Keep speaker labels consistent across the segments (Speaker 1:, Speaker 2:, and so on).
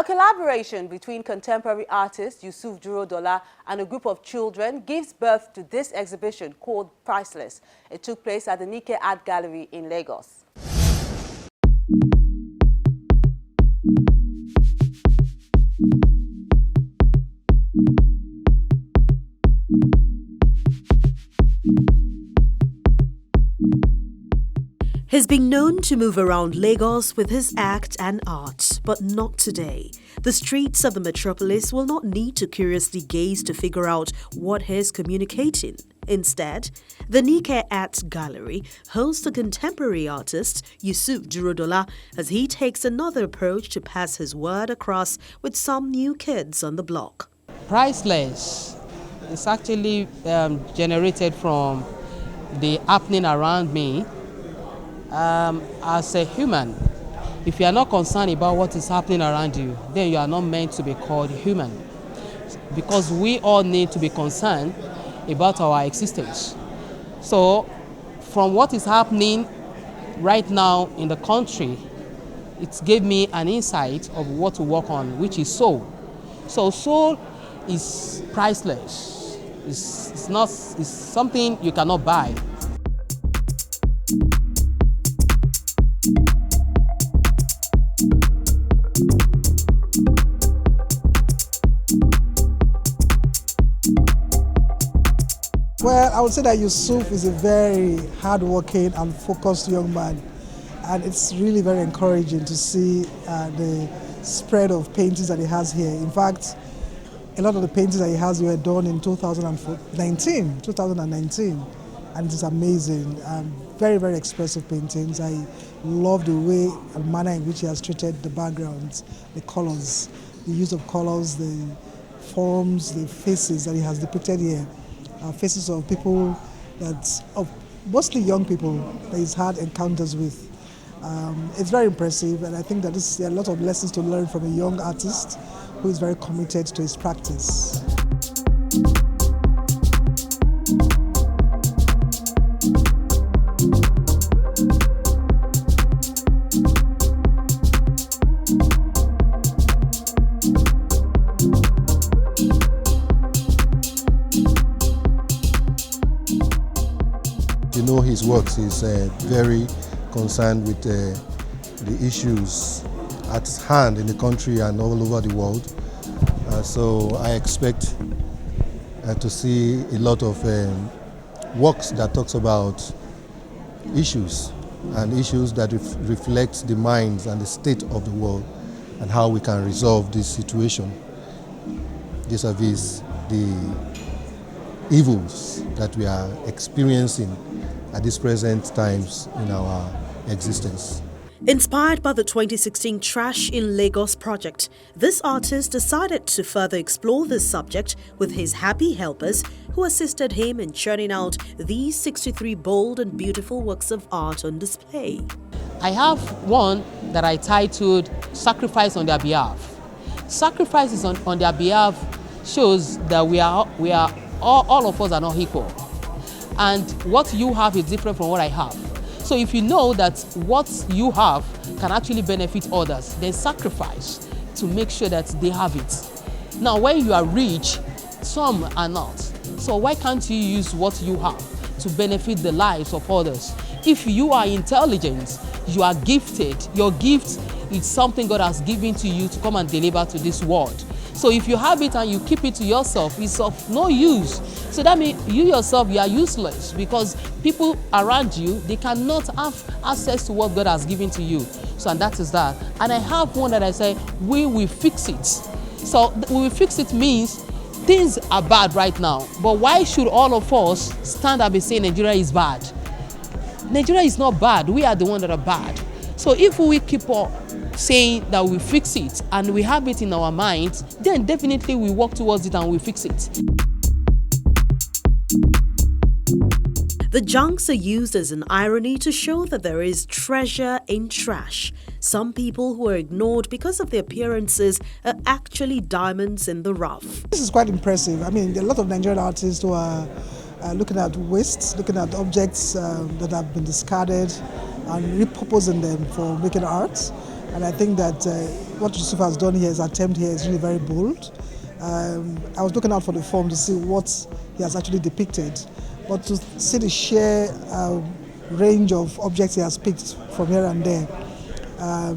Speaker 1: A collaboration between contemporary artist Yusuf Durodola and a group of children gives birth to this exhibition called Priceless. It took place at the Nike Art Gallery in Lagos.
Speaker 2: He's been known to move around Lagos with his act and art, but not today. The streets of the metropolis will not need to curiously gaze to figure out what he's communicating. Instead, the Nike Art Gallery hosts the contemporary artist Yusuf Durodola as he takes another approach to pass his word across with some new kids on the block.
Speaker 3: Priceless is actually generated from the happening around me. As a human, if you are not concerned about what is happening around you, then you are not meant to be called human. Because we all need to be concerned about our existence. So, from what is happening right now in the country, it gave me an insight of what to work on, which is soul. So, soul is priceless. It's something you cannot buy.
Speaker 4: Well, I would say that Yusuf is a very hardworking and focused young man, and it's really very encouraging to see the spread of paintings that he has here. In fact, a lot of the paintings that he has were done in 2019, and it's amazing. Very, very expressive paintings. I love the way and manner in which he has treated the backgrounds, the colors, the use of colors, the forms, the faces that he has depicted here. Faces of people mostly young people that he's had encounters with. It's very impressive, and I think that there are a lot of lessons to learn from a young artist who is very committed to his practice.
Speaker 5: You know, his works is very concerned with the issues at hand in the country and all over the world. So I expect to see a lot of works that talks about issues and issues that reflect the minds and the state of the world and how we can resolve this situation vis-a-vis the evils that we are experiencing at this present times in our existence.
Speaker 2: Inspired by the 2016 Trash in Lagos project, this artist decided to further explore this subject with his happy helpers who assisted him in churning out these 63 bold and beautiful works of art on display.
Speaker 3: I have one that I titled Sacrifice on Their Behalf. Sacrifices on their behalf shows that all of us are not equal. And what you have is different from what I have. So if you know that what you have can actually benefit others, then sacrifice to make sure that they have it. Now, when you are rich, some are not. So why can't you use what you have to benefit the lives of others? If you are intelligent, you are gifted, your gift is something God has given to you to come and deliver to this world. So if you have it and you keep it to yourself, it's of no use. So that means you yourself, you are useless because people around you, they cannot have access to what God has given to you. So, and that is that. And I have one that I say, we will fix it. So we will fix it means things are bad right now. But why should all of us stand up and say Nigeria is bad? Nigeria is not bad. We are the ones that are bad. So if we keep on saying that we fix it and we have it in our minds, then definitely we work towards it and we fix it.
Speaker 2: The junks are used as an irony to show that there is treasure in trash. Some people who are ignored because of their appearances are actually diamonds in the rough.
Speaker 4: This is quite impressive. I mean, there are a lot of Nigerian artists who are looking at waste, looking at objects that have been discarded and repurposing them for making art. And I think that what Yusuf has done here, his attempt here is really very bold. I was looking out for the form to see what he has actually depicted, but to see the sheer range of objects he has picked from here and there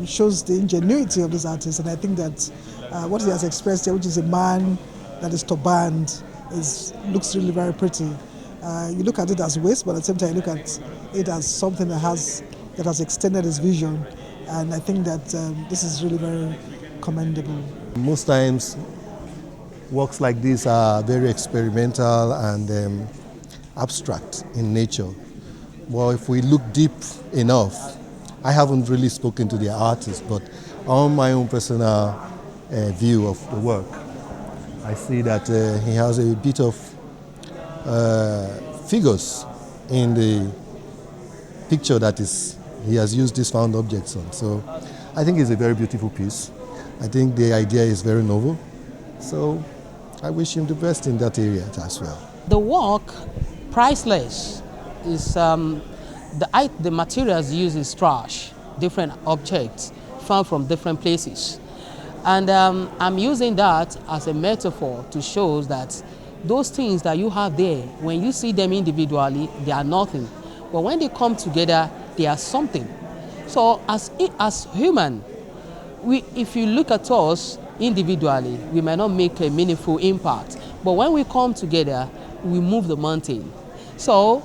Speaker 4: shows the ingenuity of this artist. And I think that what he has expressed here, which is a man that is turbaned, looks really very pretty. You look at it as waste, but at the same time you look at it as something that has extended his vision. And I think that this is really very commendable.
Speaker 5: Most times, works like this are very experimental and abstract in nature. Well, if we look deep enough, I haven't really spoken to the artist, but on my own personal view of the work, I see that he has a bit of figures in the picture that he has used these found objects on. So I think it's a very beautiful piece. I think the idea is very novel. So I wish him the best in that area as well.
Speaker 3: The work, Priceless, is the materials used is trash, different objects found from different places. And I'm using that as a metaphor to show that those things that you have there, when you see them individually, they are nothing. But when they come together, they are something. So as human, if you look at us individually, we may not make a meaningful impact. But when we come together, we move the mountain. So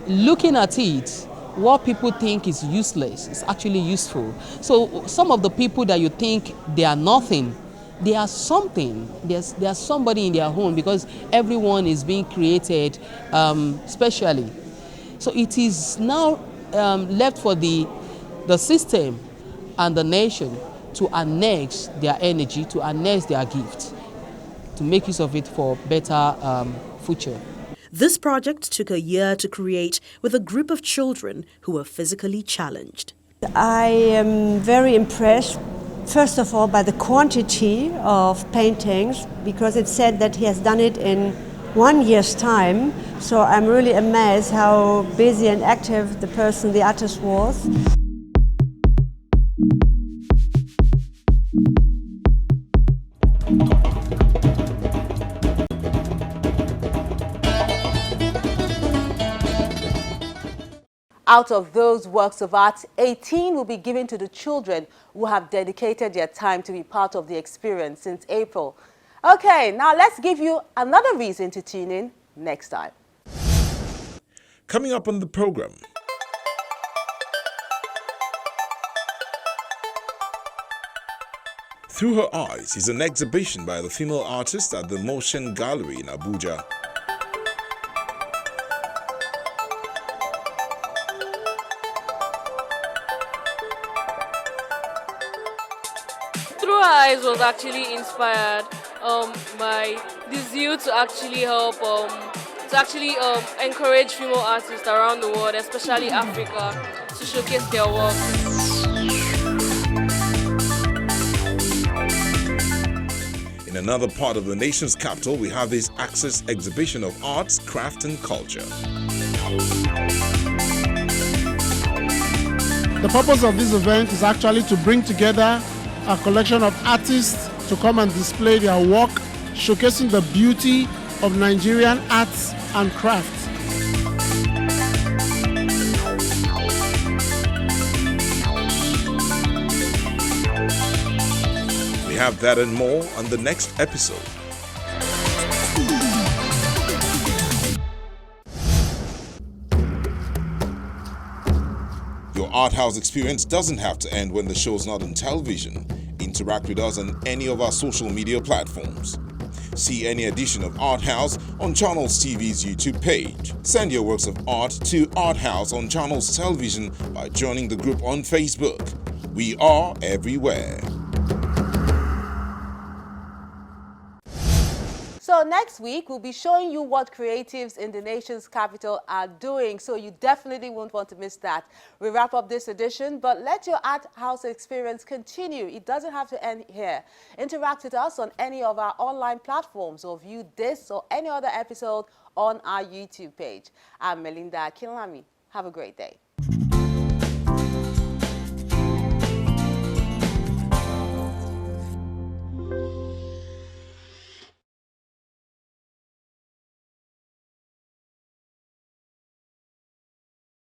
Speaker 3: looking at it, what people think is useless is actually useful. So some of the people that you think they are nothing, they are something. There's somebody in their home, because everyone is being created specially. So it is now left for the system and the nation to annex their energy, to annex their gift, to make use of it for better future.
Speaker 2: This project took a year to create with a group of children who were physically challenged.
Speaker 6: I am very impressed, first of all, by the quantity of paintings, because it said that he has done it in 1 year's time. So I'm really amazed how busy and active the artist was.
Speaker 1: Out of those works of art, 18 will be given to the children who have dedicated their time to be part of the experience since April. Okay, now let's give you another reason to tune in next time.
Speaker 7: Coming up on the program, Through Her Eyes is an exhibition by the female artist at the Motion Gallery in Abuja.
Speaker 8: Through Her Eyes was actually inspired by the zeal to actually help, encourage female artists around the world, especially Africa, to showcase their work.
Speaker 7: In another part of the nation's capital, we have this Access exhibition of arts, craft and culture.
Speaker 9: The purpose of this event is actually to bring together a collection of artists to come and display their work, showcasing the beauty of Nigerian arts and crafts.
Speaker 7: We have that and more on the next episode. Your art house experience doesn't have to end when the show's not on television. Interact with us on any of our social media platforms. See any edition of Art House on Channels TV's YouTube page. Send your works of art to Art House on Channels Television by joining the group on Facebook. We are everywhere.
Speaker 1: So next week, we'll be showing you what creatives in the nation's capital are doing. So you definitely won't want to miss that. We wrap up this edition, but let your art house experience continue. It doesn't have to end here. Interact with us on any of our online platforms or view this or any other episode on our YouTube page. I'm Melinda Akinlami. Have a great day.